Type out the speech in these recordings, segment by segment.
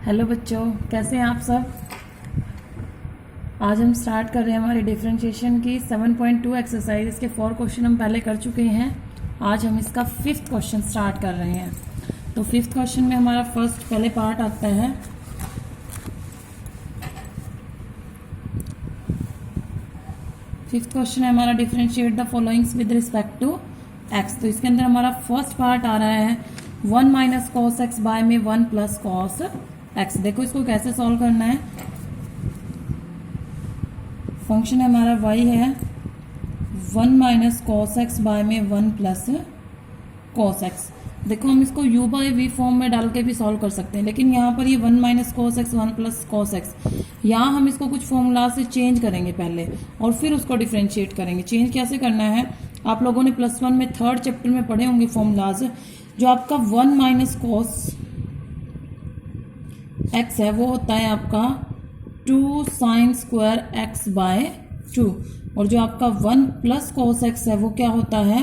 Hello बच्चों, कैसे हैं आप सब। आज हम स्टार्ट कर रहे हैं हमारी डिफरेंशिएशन की 7.2 एक्सरसाइज। इसके 4 क्वेश्चन हम पहले कर चुके हैं। आज हम इसका 5th क्वेश्चन स्टार्ट कर रहे हैं। तो 5th क्वेश्चन में हमारा फर्स्ट पहले पार्ट आता है। फिफ्थ क्वेश्चन है हमारा differentiate the followings with respect to x. तो इसके अंदर हमारा फर्स्ट पार्ट आ रहा है 1 माइनस कॉस एक्स बाय में 1 प्लस कॉस एक्स। देखो इसको कैसे सॉल्व करना है। फंक्शन हमारा y है 1 माइनस कॉस एक्स बाय में 1 प्लस कॉस एक्स। देखो हम इसको u बाई वी फॉर्म में डाल के भी सॉल्व कर सकते हैं, लेकिन यहाँ पर ये 1 minus cos x 1 plus cos x, यहाँ हम इसको कुछ फॉर्मूला से चेंज करेंगे पहले और फिर उसको डिफ्रेंशिएट करेंगे। चेंज कैसे करना है, आप लोगों ने +1 में 3rd चैप्टर में पढ़े होंगे फॉर्मूलाज। जो आपका 1 माइनस कॉस एक्स है वो होता है आपका 2 साइन स्क्वायर एक्स बाय 2, और जो आपका 1 प्लस कॉस एक्स है वो क्या होता है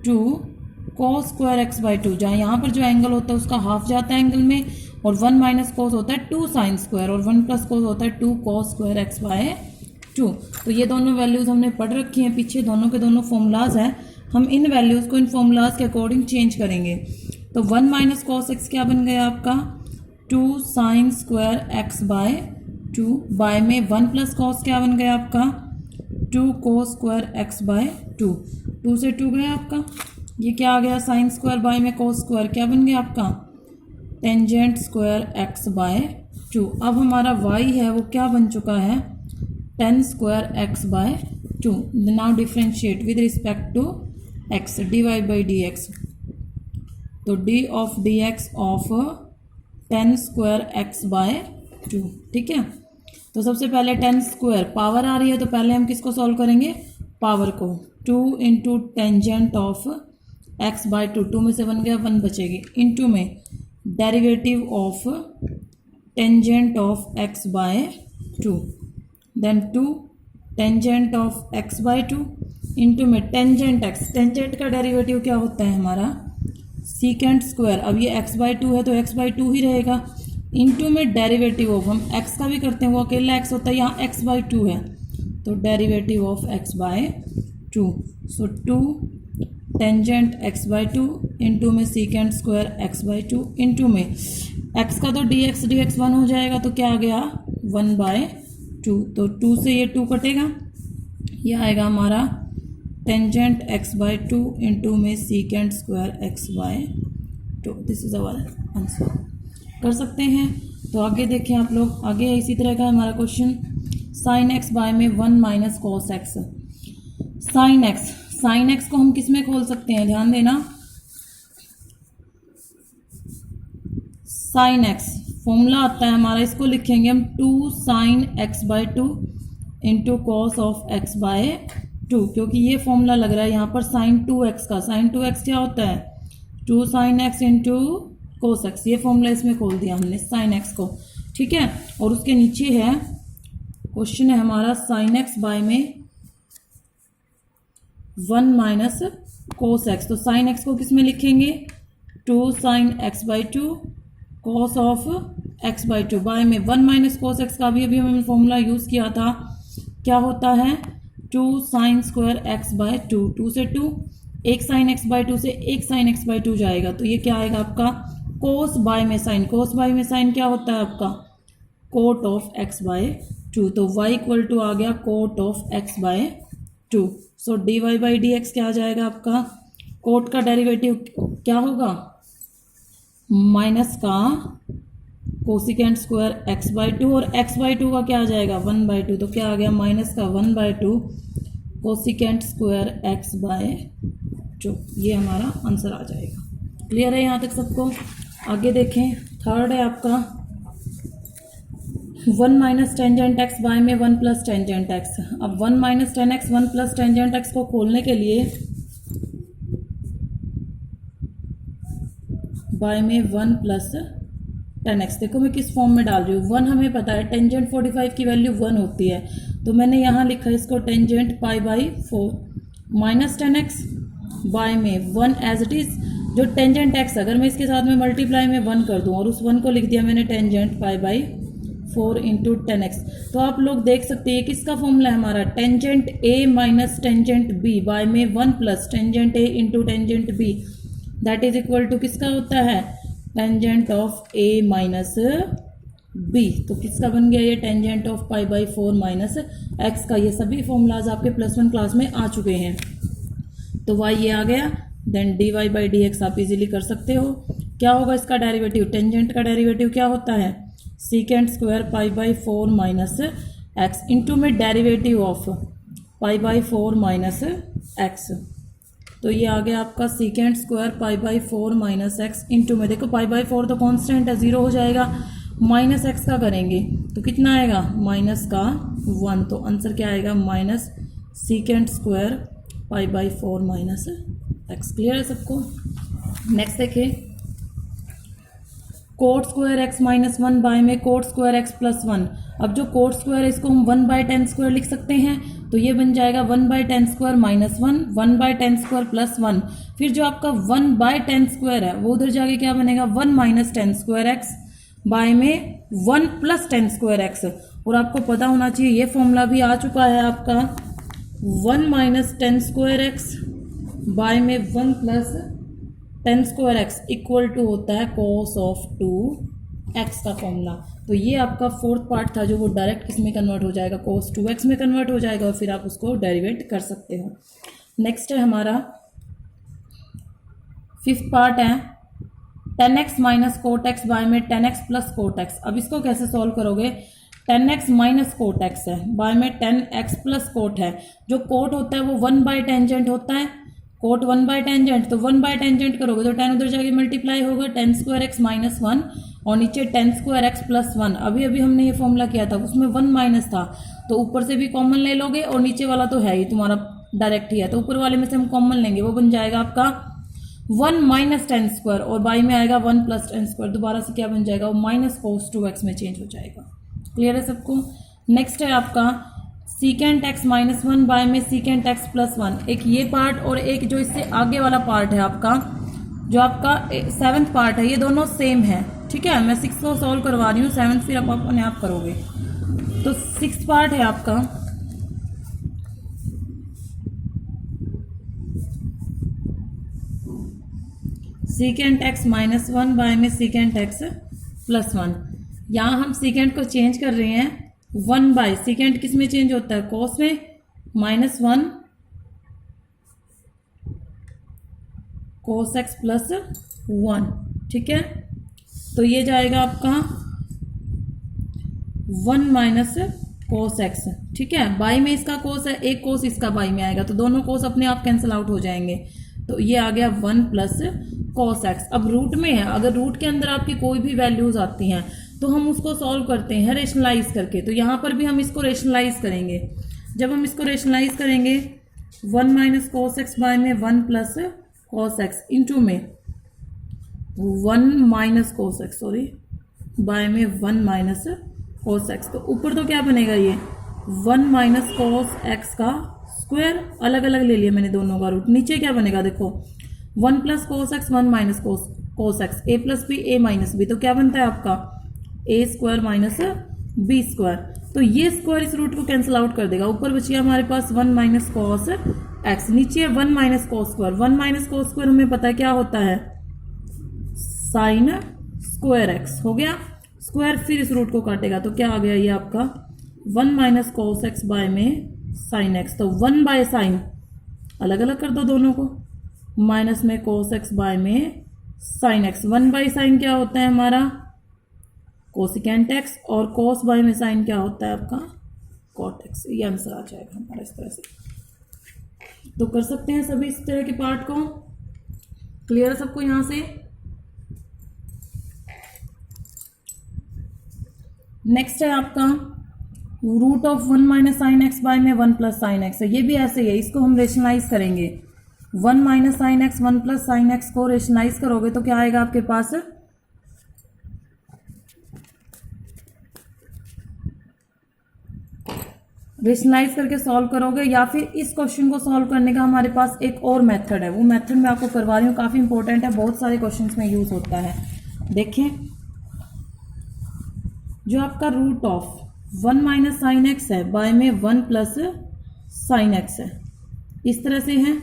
2 कॉस स्क्वायर एक्स बाय 2। जहाँ यहाँ पर जो एंगल होता है उसका हाफ जाता है एंगल में, और 1 माइनस कॉस होता है 2 साइन स्क्वायर, और 1 प्लस कॉस होता है 2 कॉस स्क्वायर एक्स बाय 2। तो ये दोनों वैल्यूज़ हमने पढ़ रखी हैं पीछे, दोनों के दोनों फॉर्मूलाज हैं। हम इन वैल्यूज़ को इन फॉर्मूलाज के अकॉर्डिंग चेंज करेंगे। तो 1 माइनस कॉस एक्स क्या बन गया आपका 2 sine square x by 2, by में 1 प्लस कॉस क्या बन गया आपका 2 कोस स्क्वायर एक्स बाय 2। 2 से 2 गया आपका, ये क्या आ गया साइन स्क्वायर बाय में कोस स्क्वायर क्या बन गया आपका टेंजेंट स्क्वायर एक्स बाय 2। अब हमारा y है वो क्या बन चुका है 10 square x by 2। Now differentiate with respect to x dy by d x. तो d of d x of 10 square x by 2, ठीक है। तो सबसे पहले 10 स्क्वायर पावर आ रही है, तो पहले हम किसको सॉल्व करेंगे पावर को। 2 into tangent of x by 2, 2 में से 1 गया 1 बचेगी, इंटू में derivative of tangent of x by 2, then 2 tangent of x by 2 into में टेंजेंट एक्स। टेंजेंट का डेरिवेटिव क्या होता है हमारा सीकेंट स्क्वायर। अब ये x बाई 2 है तो x बाई 2 ही रहेगा, इंटू में डेरिवेटिव ऑफ, हम x का भी करते हैं वो अकेला x होता है, यहाँ x बाई 2 है तो derivative of x by 2। So 2 tangent x by 2 into में secant square x by 2 into में x का तो dx 1 हो जाएगा, तो क्या आ गया 1 बाय 2। तो 2 से ये 2 कटेगा, ये आएगा हमारा टेंजेंट x बाय 2 इंटू में secant square x by 2। This is our answer. कर सकते हैं। तो आगे देखें आप लोग, आगे इसी तरह का हमारा क्वेश्चन साइन एक्स बाय में 1 minus cos x. Sign x को हम किस में खोल सकते हैं, ध्यान देना। साइन एक्स फॉर्मूला आता है हमारा, इसको लिखेंगे हम 2 sine x by 2 into cos of x by 2, क्योंकि ये फॉर्मूला लग रहा है यहाँ पर साइन 2x का। साइन 2x क्या होता है 2 sine x into cos x, ये फॉर्मूला इसमें खोल दिया हमने साइन एक्स को, ठीक है। और उसके नीचे है क्वेश्चन है हमारा साइन एक्स बाय में 1 माइनस कोस एक्स। तो साइन एक्स को किस में लिखेंगे 2 sine x by 2 cos of x by 2, by में 1 माइनस कोस एक्स का भी अभी हमने फॉर्मूला यूज़ किया था, क्या होता है 2 साइन स्क्वायर एक्स बाय 2। 2 से 2, एक साइन एक्स बाय 2 से एक साइन एक्स बाय 2 जाएगा, तो ये क्या आएगा आपका कोस बाय में साइन। कोस बाय में साइन क्या होता है आपका कोट ऑफ एक्स बाय 2। तो y इक्वल टू आ गया cot of x by 2। So d y by d x क्या आ जाएगा आपका कोट का डेरिवेटिव क्या होगा माइनस का कोसिकेंट स्क्वायर एक्स बाई 2, और एक्स बाई 2 का क्या आ जाएगा 1 बाई 2, तो क्या आ गया माइनस का 1 by 2 cosecant square x by 2। ये हमारा आंसर आ जाएगा। क्लियर है यहाँ तक सबको। आगे देखें, थर्ड है आपका 1 माइनस टेंजेंट एक्स बाय में 1 प्लस टेंजेंट एक्स। अब 1 minus ten x 1 plus tangent x को खोलने के लिए बाय में 1 प्लस टेन एक्स, देखो मैं किस फॉर्म में डाल रही हूँ। 1 हमें पता है टेंजेंट 45 की वैल्यू 1 होती है, तो मैंने यहाँ लिखा है इसको tangent pi by 4 minus ten x by में 1 एज इट इज़ जो टेंजेंट एक्स, अगर मैं इसके साथ में मल्टीप्लाई में 1 कर दूं और उस 1 को लिख दिया मैंने tangent pi by 4 into 10x, तो आप लोग देख सकते हैं किसका फॉर्मूला है हमारा, tangent a minus tangent b by में 1 plus tangent a into tangent b, that is equal to किसका होता है, tangent of a minus b। तो किसका बन गया ये, tangent of pi by 4 minus x का। ये सभी फॉर्मूलाज आपके +1 क्लास में आ चुके हैं। तो y ये आ गया, then dy by d x आप इजीली कर सकते हो। क्या होगा इसका डेरिवेटिव, टेंजेंट का डेरिवेटिव क्या होता है, secant square pi by 4 minus x into में derivative of pi by 4 minus x. तो ये आ गया आपका secant square pi by 4 minus x into में, देखो पाई बाई 4 तो कांस्टेंट है, 0 हो जाएगा, माइनस एक्स का करेंगे तो कितना आएगा, माइनस का 1। तो आंसर क्या आएगा, minus secant square pi by 4 minus x. Clear है सबको। नेक्स्ट देखिए, cot square x minus 1 by में कोट स्क्वायर एक्स प्लस 1। अब जो कोट स्क्वायर है इसको हम 1 बाय 10 स्क्वायर लिख सकते हैं, तो ये बन जाएगा 1 by 10 square minus 1, 1 by 10 square plus 1। फिर जो आपका 1 बाय 10 स्क्वायर है वो उधर जाके क्या बनेगा, 1 माइनस 10 स्क्वायर एक्स बाय में 1 प्लस 10 स्क्वायर एक्स। और आपको पता होना चाहिए ये फॉर्मूला भी आ चुका है आपका, 1 माइनस 10 स्क्वायर एक्स बाय में 1 plus 10 square x equal to होता है कोस ऑफ 2x का फॉर्मूला। तो ये आपका फोर्थ पार्ट था जो वो डायरेक्ट किस में कन्वर्ट हो जाएगा, कोस 2x में कन्वर्ट हो जाएगा और फिर आप उसको डेरिवेट कर सकते हो। नेक्स्ट है हमारा फिफ्थ पार्ट है 10x minus cot x by में 10x प्लस कोट एक्स। अब इसको कैसे सॉल्व करोगे, 10x माइनस कोट एक्स है बाय में 10x प्लस कोट है। जो कोट होता है वो 1 बाय टेंजेंट होता है, कोट 1 बाय टेंजेंट, तो 1 बाय टेंजेंट करोगे तो 10 उधर जाके मल्टीप्लाई होगा 10 स्क्वायर एक्स माइनस 1 और नीचे 10 स्क्वायर एक्स प्लस 1। अभी अभी हमने ये फॉर्मूला किया था उसमें 1 माइनस था, तो ऊपर से भी कॉमन ले लोगे और नीचे वाला तो है ही तुम्हारा डायरेक्ट ही है, तो ऊपर वाले में से हम कॉमन लेंगे, वो बन जाएगा आपका 1 माइनस 10 स्क्वायर और बाई में आएगा 1 प्लस 10 स्क्वायर। दोबारा से क्या बन जाएगा, वो माइनस कोस 2x में चेंज हो जाएगा। क्लियर है सबको। नेक्स्ट है आपका सीकेंट एक्स माइनस 1 बाय में सीकेंट एक्स प्लस 1। एक ये पार्ट और एक जो इससे आगे वाला पार्ट है आपका, जो आपका 7th पार्ट है, ये दोनों सेम है। ठीक है, मैं 6 को सॉल्व करवा रही हूँ, 7th फिर आप अपने आप करोगे। तो 6th पार्ट है आपका सीकेंट एक्स माइनस 1 बाय में सीकेंट एक्स प्लस 1। यहाँ हम सीकेंट को चेंज कर रहे हैं 1 बाय, सीकेंट किस में चेंज होता है, कोस में, माइनस 1 कोस एक्स प्लस 1। ठीक है, तो ये जाएगा आपका 1 माइनस कोस एक्स। ठीक है, बाई में इसका कोस है, एक कोस इसका बाई में आएगा, तो दोनों कोस अपने आप कैंसिल आउट हो जाएंगे, तो ये आ गया 1 प्लस कोस एक्स। अब रूट में है, अगर रूट के अंदर आपकी कोई भी वैल्यूज आती हैं तो हम उसको सॉल्व करते हैं रेशनलाइज करके। तो यहाँ पर भी हम इसको रेशनलाइज करेंगे। जब हम इसको रेशनलाइज करेंगे 1 माइनस कोस एक्स बाय में 1 प्लस कोस एक्स इंटू में 1 minus cos x, sorry, by में 1 माइनस कोस एक्स। तो ऊपर तो क्या बनेगा, ये 1 माइनस कोस एक्स का स्क्वायर, अलग अलग ले लिया मैंने दोनों का रूट। नीचे क्या बनेगा, देखो 1 plus cos x 1 minus cos x, a plus b a minus b, तो क्या बनता है आपका a square minus b square. तो ये स्क्वायर इस रूट को कैंसिल आउट कर देगा। ऊपर बचिए हमारे पास 1 माइनस कोस एक्स, नीचे 1 minus cos square. 1 minus cos square हमें पता है क्या होता है, साइन स्क्वायर एक्स हो गया स्क्वायर, फिर इस रूट को काटेगा तो क्या आ गया ये आपका 1 माइनस कोस एक्स बाय में साइन एक्स। तो 1 बाय साइन अलग अलग कर दो दोनों को, माइनस में कोस एक्स बाय में साइन एक्स। 1 बाय साइन क्या होता है हमारा, कोसिकेंट एक्स, और कोस बाय में साइन क्या होता है आपका, कॉट एक्स। ये आंसर आ जाएगा हमारा इस तरह से। तो कर सकते हैं सभी इस तरह के पार्ट को। क्लियर है सबको यहाँ से। नेक्स्ट है आपका root of 1 minus sine x by में 1 प्लस साइन एक्स है। ये भी ऐसे ही है, इसको हम रेशनलाइज करेंगे। 1 minus sine x 1 plus sine x को रेशनलाइज करोगे तो क्या आएगा आपके पास, रेशनलाइज करके सॉल्व करोगे, या फिर इस क्वेश्चन को सॉल्व करने का हमारे पास एक और मेथड है, वो मेथड मैं आपको करवा रही हूँ, काफ़ी इंपॉर्टेंट है, बहुत सारे क्वेश्चंस में यूज़ होता है। देखें, जो आपका root of 1 minus sine x है बाय में 1 प्लस साइन एक्स है, इस तरह से है।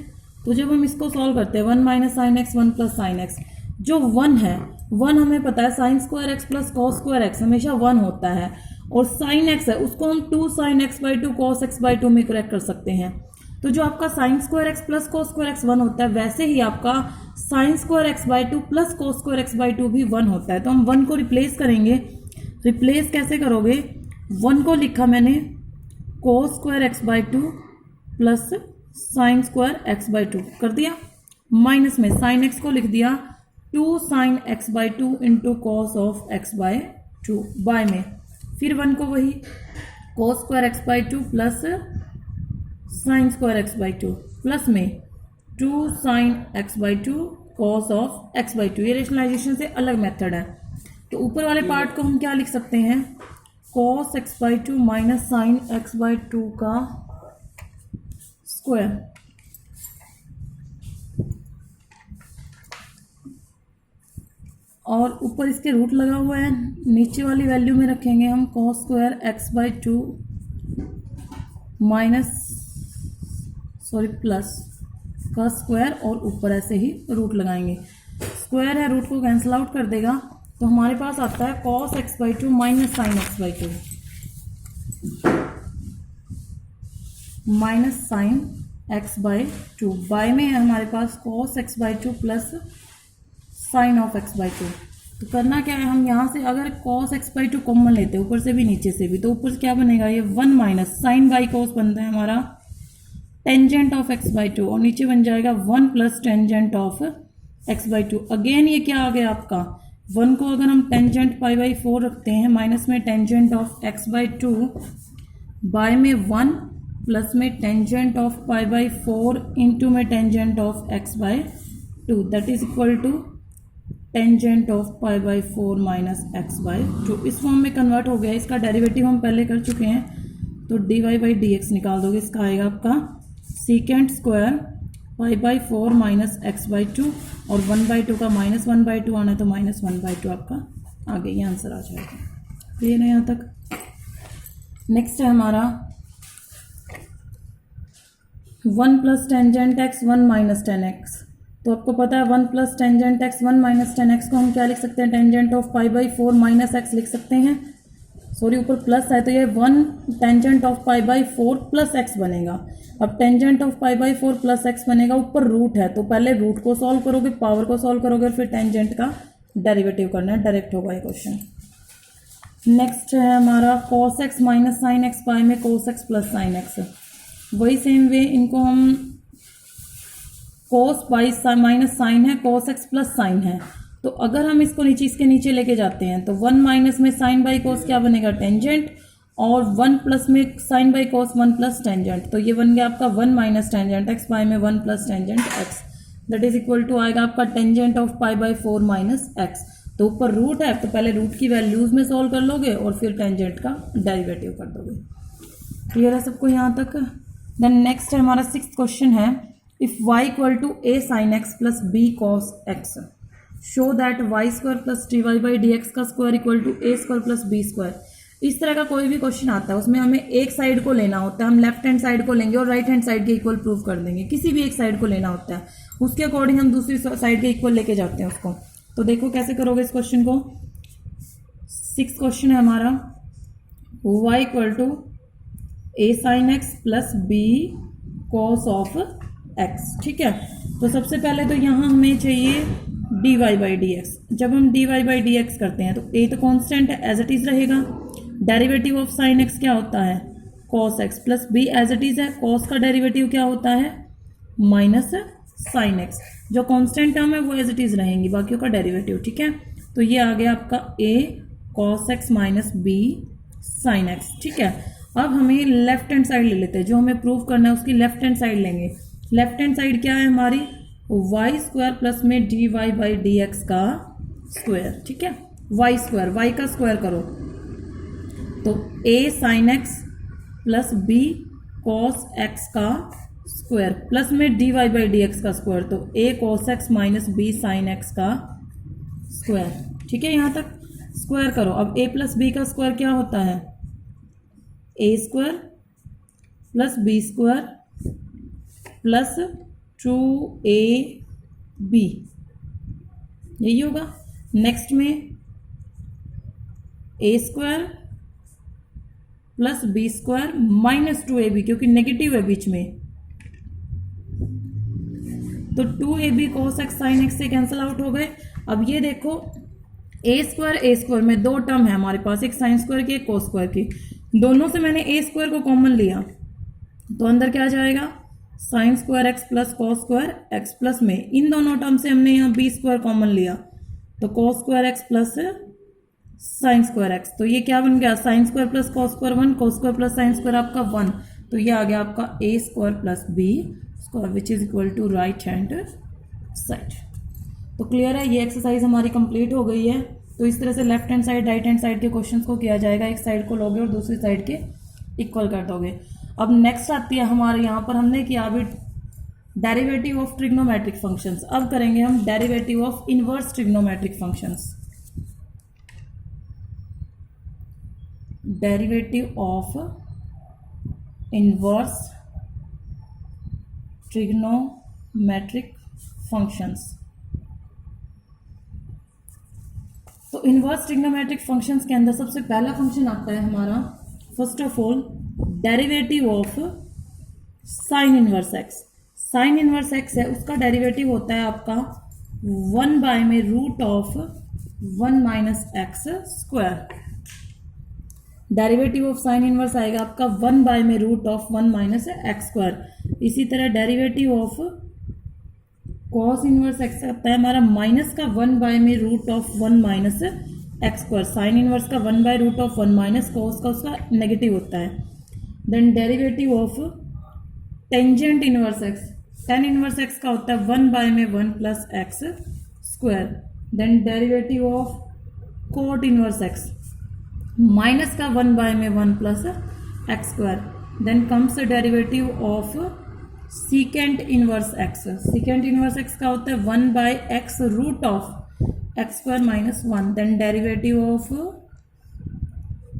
तो जब हम इसको सॉल्व करते हैं 1 minus sine x 1 plus sine x, जो 1 है 1 हमें पता है sign square x plus cos square x हमेशा 1 होता है, और साइन एक्स है उसको हम 2 sine x by 2 cos x by 2 में करेक्ट कर सकते हैं। तो जो आपका sine square x plus cos square x 1 होता है, वैसे ही आपका sine square x by 2 plus cos square x by 2 भी 1 होता है। तो हम 1 को रिप्लेस करेंगे। रिप्लेस कैसे करोगे, 1 को लिखा मैंने cos square x by 2 plus sine square x by 2 कर दिया, माइनस में साइन एक्स को लिख दिया 2 sine x by 2 into cos of x by 2 by में, फिर 1 को वही cos square x by 2 plus sine square x by 2 plus में 2 sine x by 2 cos of x by 2। ये रेशनलाइजेशन से अलग मेथड है। तो ऊपर वाले पार्ट को हम क्या लिख सकते हैं, cos x by 2 minus sine x by 2 का स्क्वायर, और ऊपर इसके रूट लगा हुआ है, नीचे वाली वैल्यू में रखेंगे हम cos square x by 2 minus plus का स्क्वायर, और ऊपर ऐसे ही रूट लगाएंगे। स्क्वायर है, रूट को कैंसिल आउट कर देगा, तो हमारे पास आता है cos x by 2 minus sine x by 2 minus sine x by 2 by में है हमारे पास cos x by 2 plus sine of x by 2। तो करना क्या है, हम यहाँ से अगर कॉस एक्स बाई 2 कॉमन लेते हैं ऊपर से भी नीचे से भी, तो ऊपर क्या बनेगा, ये 1 माइनस साइन बाई कॉस बनता है हमारा टेंजेंट ऑफ एक्स बाई 2, और नीचे बन जाएगा 1 plus tangent of x by 2। Again ये क्या आ गया आपका, 1 को अगर हम टेंजेंट पाई बाई 4 रखते हैं, माइनस में tangent of x by 2 by में 1 प्लस में tangent of pi by 4 into में tangent of x by 2, that is equal to tangent of pi by 4 minus x by 2। इस फॉर्म में convert हो गया। इसका डेरिवेटिव हम पहले कर चुके हैं, तो d y by d x निकाल दोगे, इसका आएगा आपका secant square pi by 4 minus x by 2, और 1/2 का माइनस 1/2 आना है, तो माइनस 1/2 आपका आगे ये आंसर आ जाएगा। क्लियर है यहाँ तक। नेक्स्ट है हमारा 1 plus tangent x 1 minus ten x. तो आपको पता है 1 plus tangent x 1 minus ten x को हम क्या लिख सकते हैं, tangent of pi by 4 minus x लिख सकते हैं। सॉरी, ऊपर प्लस है तो ये 1 tangent of pi by 4 plus x बनेगा। अब tangent of pi by 4 plus x बनेगा, ऊपर रूट है तो पहले रूट को सॉल्व करोगे, पावर को सॉल्व करोगे, और फिर टेंजेंट का डेरिवेटिव करना है, डायरेक्ट होगा ये क्वेश्चन। नेक्स्ट है हमारा cos x minus sine x by में cos x plus sine x. वही सेम वे इनको हम कॉस बाई माइनस साइन है, कॉस एक्स प्लस साइन है, तो अगर हम इसको नीचे इसके नीचे लेके जाते हैं तो 1 माइनस में साइन बाई कॉस क्या बनेगा, टेंजेंट, और 1 प्लस में sine by cos 1 plus tangent, तो ये बन गया आपका 1 माइनस टेंजेंट एक्स बाय में 1 plus tangent x, that is equal to आएगा आपका tangent of pi by 4 minus x. तो ऊपर रूट है तो पहले रूट की वैल्यूज में सॉल्व कर लोगे और फिर टेंजेंट का डेरिवेटिव कर दोगे। क्लियर है सबको यहाँ तक। देन नेक्स्ट है हमारा 6th क्वेश्चन है, if y equal to a sin x plus b cos x, show that y square plus d y by d x का square equal to a square plus b square. इस तरह का कोई भी question आता है उसमें हमें एक साइड को लेना होता है, हम लेफ्ट हैंड साइड को लेंगे और राइट हैंड साइड के इक्वल प्रूव कर देंगे। किसी भी एक साइड को लेना होता है, उसके अकॉर्डिंग हम दूसरी साइड के इक्वल लेके जाते हैं उसको। तो देखो कैसे करोगे इस क्वेश्चन को। 6th क्वेश्चन है हमारा, y equal to a sin x plus b cos of x। ठीक है, तो सबसे पहले तो यहाँ हमें चाहिए dy बाई डी एक्स। जब हम dy बाई डी एक्स करते हैं तो a तो कांस्टेंट है, एज इट इज रहेगा। डेरिवेटिव ऑफ साइन x क्या होता है, cos x, plus b as it is है, cos का डेरिवेटिव क्या होता है, माइनस साइन x। जो कांस्टेंट टर्म है वो एज इट इज रहेंगी, बाकियों का डेरिवेटिव। ठीक है, तो ये आ गया आपका a cos x minus b sine x। ठीक है, अब हमें लेफ्ट हैंड साइड ले लेते हैं, जो हमें प्रूव करना है उसकी लेफ्ट हैंड साइड लेंगे। लेफ्ट हैंड साइड क्या है हमारी, वाई स्क्वायर प्लस में d y by d x का स्क्वायर। ठीक है, वाई स्क्वायर, वाई का स्क्वायर करो तो a sine x plus b cos x का स्क्वायर प्लस में d y by d x का स्क्वायर, तो a cos x minus b sine x का स्क्वायर। ठीक है, यहाँ तक स्क्वायर करो। अब ए प्लस बी का स्क्वायर क्या होता है, a square plus b square plus 2ab, यही होगा। नेक्स्ट में a square plus b square minus 2ab, क्योंकि नेगेटिव है बीच में, तो 2ab cos x sin x से कैंसिल आउट हो गए। अब ये देखो ए स्क्वायर में दो टर्म है हमारे पास, एक साइन स्क्वायर की एक कोस स्क्वायर की, दोनों से मैंने ए स्क्वायर को कॉमन लिया तो अंदर क्या आ जाएगा, sign square x plus cos square x, plus में इन दोनों टर्म से हमने यहाँ बी स्क्वायर कॉमन लिया तो cos square x plus sine square x, तो ये क्या बन गया, sine square plus cos square 1, cos square plus sine square आपका 1, तो ये आ गया आपका a square plus b square which is equal to right hand side. तो क्लियर है, ये एक्सरसाइज हमारी कंप्लीट हो गई है। तो इस तरह से left hand side right hand side के क्वेश्चंस को किया जाएगा, एक साइड को लोगे और दूसरी साइड के इक्वल कर दोगे। अब नेक्स्ट आती है हमारे यहाँ पर, हमने किया अभी डेरिवेटिव ऑफ ट्रिग्नोमेट्रिक फंक्शंस, अब करेंगे हम derivative of inverse trigonometric functions. Derivative of inverse trigonometric functions. तो इनवर्स ट्रिग्नोमेट्रिक फंक्शंस के अंदर सबसे पहला फंक्शन आता है हमारा, first of all derivative of sine inverse x. Sine inverse x है, उसका डेरिवेटिव होता है आपका 1 बाय में root of 1 minus x square. Derivative of sine inverse आएगा आपका 1 बाय में root of 1 minus x square. इसी तरह derivative of cos inverse x आता है हमारा माइनस का 1 बाय में root of 1 minus x square. Sine inverse का 1 by root of 1 minus cos का उसका नेगेटिव होता है। Then derivative of tangent inverse x, tan inverse x का होता है 1 बाय में 1 plus x square. Then derivative of cot inverse x, minus का 1 बाय में 1 plus x square. Then comes derivative of secant inverse x. Secant inverse x का होता है 1 by x root of x square minus 1। Then derivative of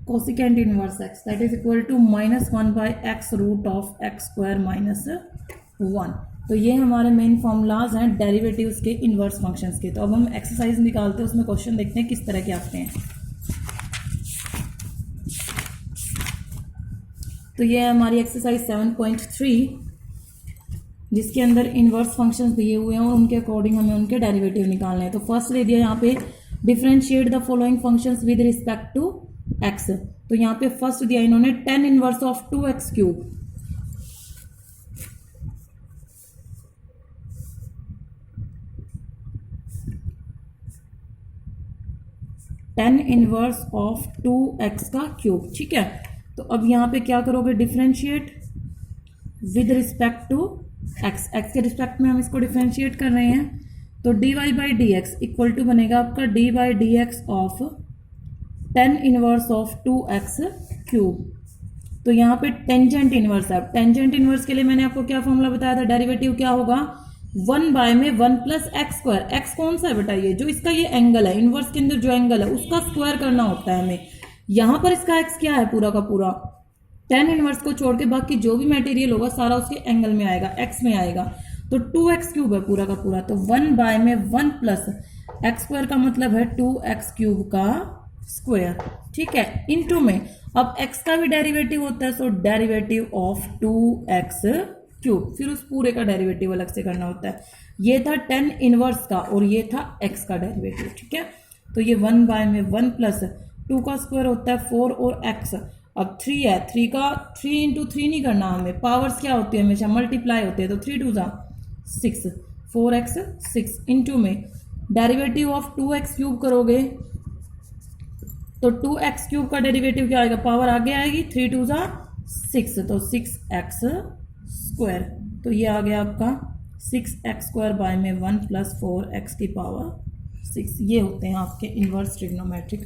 cosecant inverse x that is equal to minus 1 by x root of x square minus 1। तो ये हमारे main formulas हैं derivatives के inverse functions के। तो अब हम एक्सरसाइज निकालते हैं, उसमें क्वेश्चन देखते हैं किस तरह के आते हैं। तो ये है हमारी एक्सरसाइज 7.3 जिसके अंदर इनवर्स फंक्शंस दिए हुए हैं और उनके अकॉर्डिंग हमें उनके डेरिवेटिव निकालने हैं। तो फर्स्ट ले दिया यहाँ पे differentiate the following functions with respect to x. तो यहाँ पे फर्स्ट दिया इन्होंने tan inverse of 2x cube. tan inverse of 2x का क्यूब, ठीक है। तो अब यहाँ पे क्या करोगे, differentiate with respect to x, x के रिस्पेक्ट में हम इसको डिफरेंशिएट कर रहे हैं। तो d y by d x equal to बनेगा आपका d by d x of tan inverse of 2x cube. तो यहाँ पे टेंजेंट इनवर्स है। टेंजेंट इनवर्स के लिए मैंने आपको क्या फॉर्मूला बताया था, डेरिवेटिव क्या होगा, 1 बाय में 1 प्लस एक्स स्क्वायर। एक्स कौन सा है बेटा, ये जो इसका ये एंगल है, इनवर्स के अंदर जो एंगल है उसका स्क्वायर करना होता है हमें। यहाँ पर इसका एक्स क्या है, पूरा का पूरा tan इनवर्स को छोड़ के बाकी जो भी मटेरियल होगा सारा उसके एंगल में आएगा, एक्स में आएगा। तो 2x क्यूब है पूरा का पूरा। तो 1 बाय में 1 प्लस एक्स स्क्वायर का मतलब है 2x क्यूब का स्क्वायर, ठीक है, इनटू में अब x का भी डेरिवेटिव होता है, सो डेरिवेटिव ऑफ 2x क्यूब, फिर उस पूरे का डेरिवेटिव अलग से करना होता है। ये था tan इनवर्स का और ये था x का डेरिवेटिव, ठीक है। तो ये 1 बाय में 1 प्लस 2 का स्क्वायर होता है 4 और x। अब 3 है, 3 का 3 इंटू 3 नहीं करना हमें, पावर्स क्या होती है हमेशा मल्टीप्लाई होते हैं। तो 3 2 6, 4x 6 इंटू में डेरिवेटिव ऑफ 2x क्यूब करोगे तो 2x क्यूब का डेरिवेटिव क्या आएगा, पावर आगे आएगी, 3 2 6, तो 6x स्क्वायर। तो ये आ गया आपका 6x स्क्वायर बाय में 1 प्लस 4x की पावर 6। ये होते हैं आपके inverse trigonometric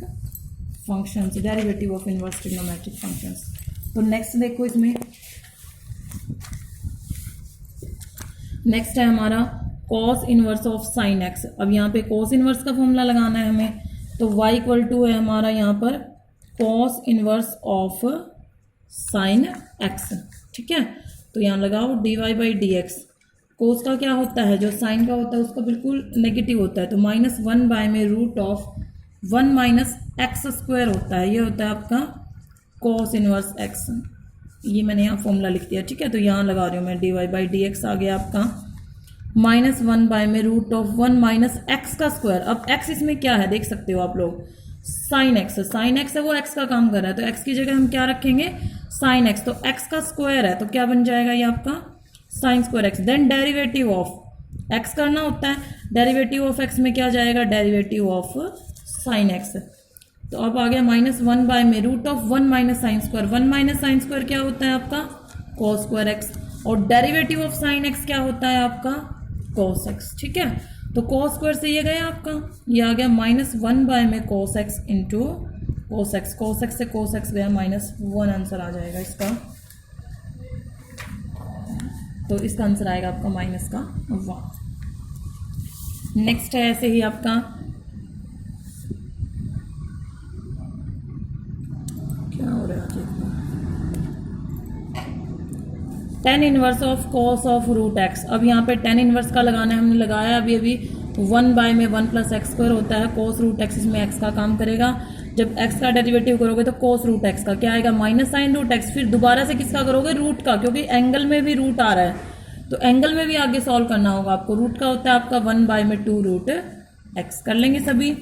functions, derivative of inverse trigonometric functions. तो नेक्स्ट देखो, इसमें नेक्स्ट है हमारा cos inverse of sine x. अब यहाँ पे कॉस इनवर्स का फॉर्मूला लगाना है हमें, तो y इक्वल टू है हमारा यहाँ पर cos inverse of sine x. ठीक है, तो यहाँ लगाओ dy बाई डी एक्स। कोस का क्या होता है, जो साइन का होता है उसका बिल्कुल नेगेटिव होता है, तो -1 बाय में root of 1 minus x square होता है, ये होता है आपका कॉस इनवर्स एक्स। ये मैंने यहाँ फॉर्मूला लिख दिया। ठीक है, तो यहाँ लगा रही हूँ मैं dy बाई डी एक्स आ गया आपका -1 बाय में रूट ऑफ 1 माइनस एक्स का स्क्वायर। अब x इसमें क्या है देख सकते हो आप लोग, साइन एक्स। साइन एक्स है वो x का काम कर रहा है, तो x की जगह हम क्या रखेंगे, साइन एक्स। तो x का स्क्वायर है तो क्या बन जाएगा ये आपका sine square x. Then derivative of x करना होता है, डेरिवेटिव ऑफ x में क्या जाएगा, डेरिवेटिव ऑफ साइन एक्स। तो अब आ गया -1 बाय में root of 1 minus sine square. 1 minus sine square क्या होता है आपका कॉस स्क्वायर एक्स, और डेरिवेटिव ऑफ साइन एक्स क्या होता है आपका कॉस एक्स। ठीक है, तो कॉस स्क्वायर से ये गया आपका, ये आ गया -1 बाय में cos x into cos x. Cos x से कॉस एक्स गया -1, आंसर आ जाएगा इसका। तो इसका आंसर आएगा आपका -1। नेक्स्ट है ऐसे ही आपका क्या हो रहा है, tan inverse of cos of root x. अब यहाँ पे tan इनवर्स का लगाना है, हमने लगाया अभी 1 बाय में 1 प्लस एक्स स्क्वायर होता है, कॉस रूट एक्स इसमें एक्स का काम करेगा। जब एक्स का डेरिवेटिव करोगे तो कॉस रूट एक्स का क्या आएगा, माइनस साइन रूट एक्स। फिर दोबारा से किसका करोगे, रूट का, क्योंकि एंगल में भी रूट आ रहा है, तो एंगल में भी आगे सॉल्व करना होगा आपको। रूट का होता है आपका 1 बाय में 2 रूट एक्स, कर लेंगे सभी।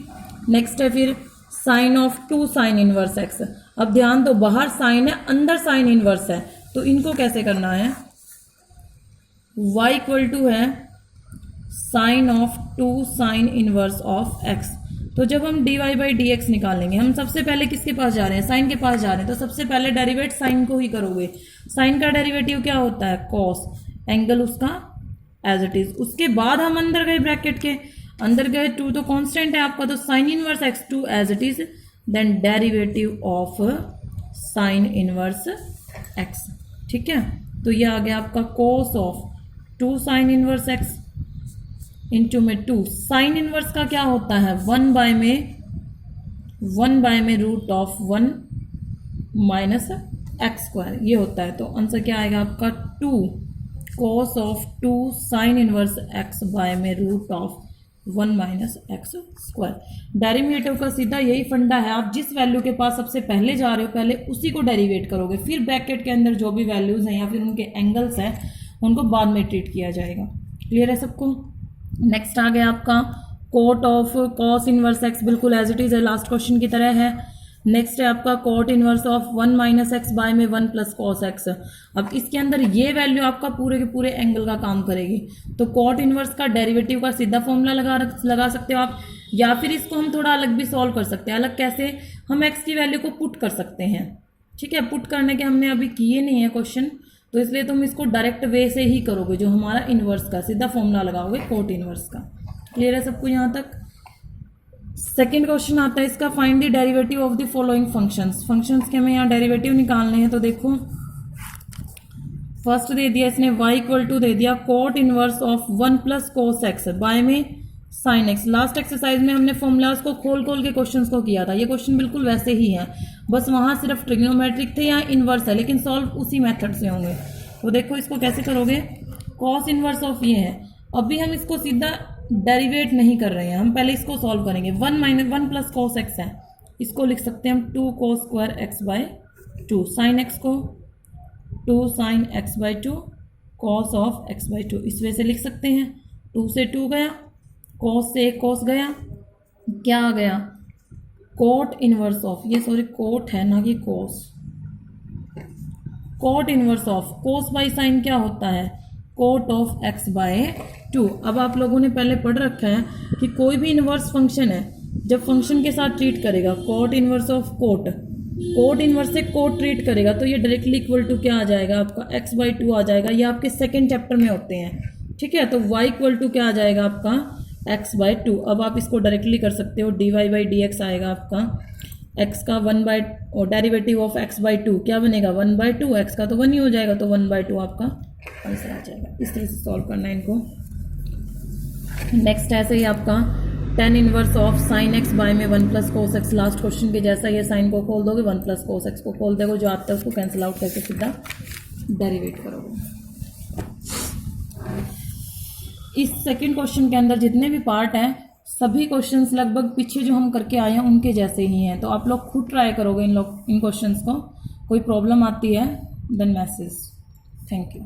नेक्स्ट है फिर sine of 2 sine inverse x. अब ध्यान दो, बाहर साइन है, अंदर साइन इनवर्स है, तो इनको कैसे करना है, y इक्वल टू है sine of 2 sine inverse of x। तो जब हम dy बाई डी एक्स निकालेंगे, हम सबसे पहले किसके पास जा रहे हैं, साइन के पास जा रहे हैं, तो सबसे पहले डेरिवेट साइन को ही करोगे। साइन का डेरिवेटिव क्या होता है कॉस, एंगल उसका एज इट इज। उसके बाद हम अंदर गए, ब्रैकेट के अंदर गए, 2 तो कांस्टेंट है आपका, तो sine inverse x2 as it is, then derivative of sine inverse x। ठीक है, तो ये आ गया आपका cos of 2 sine inverse x into में 2 साइन इनवर्स का क्या होता है 1 बाय में root of 1 minus x square, ये होता है। तो आंसर क्या आएगा आपका 2 cos of 2 sine inverse x by में root of 1 minus x square. Derivative का सीधा यही फंडा है, आप जिस वैल्यू के पास सबसे पहले जा रहे हो पहले उसी को डेरिवेट करोगे, फिर ब्रैकेट के अंदर जो भी वैल्यूज हैं या फिर उनके एंगल्स हैं उनको बाद में ट्रीट किया जाएगा। क्लियर है सबको। नेक्स्ट आ गया आपका cot of cos inverse x, बिल्कुल एज इट इज है, लास्ट क्वेश्चन की तरह है। नेक्स्ट है आपका cot inverse of 1 minus x by में 1 प्लस कॉस एक्स। अब इसके अंदर ये वैल्यू आपका पूरे के पूरे एंगल का काम करेगी, तो कोट इनवर्स का डेरिवेटिव का सीधा फॉर्मूला लगा सकते हो आप, या फिर इसको हम थोड़ा अलग भी सॉल्व कर सकते हैं। अलग कैसे, हम एक्स की वैल्यू को पुट कर सकते हैं। ठीक है, पुट करने के हमने अभी किए नहीं है क्वेश्चन, तो इसलिए तुम इसको डायरेक्ट वे से ही करोगे, जो हमारा इनवर्स का सीधा फॉर्मूला लगाओगे कोट इनवर्स का। क्लियर है सबको यहाँ तक। सेकेंड क्वेश्चन आता है इसका, find the derivative of the following functions. Functions के हमें यहाँ डेरिवेटिव निकालने हैं, तो देखो फर्स्ट दे दिया इसने y इक्वल टू दे दिया cot inverse of 1 plus cos x by में साइन एक्स। लास्ट एक्सरसाइज में हमने फॉर्मूलाज को खोल के क्वेश्चंस को किया था, ये क्वेश्चन बिल्कुल वैसे ही है, बस वहाँ सिर्फ ट्रिग्नोमेट्रिक थे, यहाँ इनवर्स है, लेकिन सॉल्व उसी मेथड से होंगे। तो देखो इसको कैसे करोगे, कॉस इनवर्स ऑफ ये है, अभी हम इसको सीधा डेरिवेट नहीं कर रहे हैं, हम पहले इसको सॉल्व करेंगे। 1 प्लस कॉस एक्स है, इसको लिख सकते हैं हम 2 cos square x by 2, sine x को 2 sine x by 2 cos of x by 2, इस वजह से लिख सकते हैं। 2 से 2 गया, कॉस से एक कॉस गया, क्या आ गया कोट इनवर्स ऑफ, ये सॉरी कोट है ना कि cos, cot inverse of cos by sine क्या होता है कोट ऑफ एक्स बाय 2। अब आप लोगों ने पहले पढ़ रखा है कि कोई भी इनवर्स फंक्शन है जब फंक्शन के साथ ट्रीट करेगा cot inverse of cot, cot inverse से कोट ट्रीट करेगा, तो ये डायरेक्टली इक्वल टू क्या आ जाएगा आपका x बाई 2 आ जाएगा। ये आपके सेकेंड चैप्टर में होते हैं। ठीक है, तो y इक्वल टू क्या आ जाएगा आपका x बाई 2। अब आप इसको डायरेक्टली कर सकते हो, dy बाई डी एक्स आएगा आपका एक्स का 1/, और डेरिवेटिव ऑफ x बाई 2 क्या बनेगा 1/2, एक्स का तो 1 ही हो जाएगा, तो 1/2 आपका आंसर आ जाएगा। इस तरह से सॉल्व करना है इनको। नेक्स्ट ऐसे ही आपका tan inverse of sine x by में 1 plus cos x, last question के जैसा ये साइन को खोल दोगे 1 प्लस कोस एक्स को खोल दोगे, जो आता है उसको कैंसिल आउट करके सीधा डेरिवेट करोगे। इस सेकंड क्वेश्चन के अंदर जितने भी पार्ट हैं सभी क्वेश्चंस लगभग पीछे जो हम करके आए हैं उनके जैसे ही हैं, तो आप लोग खुद ट्राई करोगे इन क्वेश्चंस को। कोई प्रॉब्लम आती है देन मैसेज। Thank you.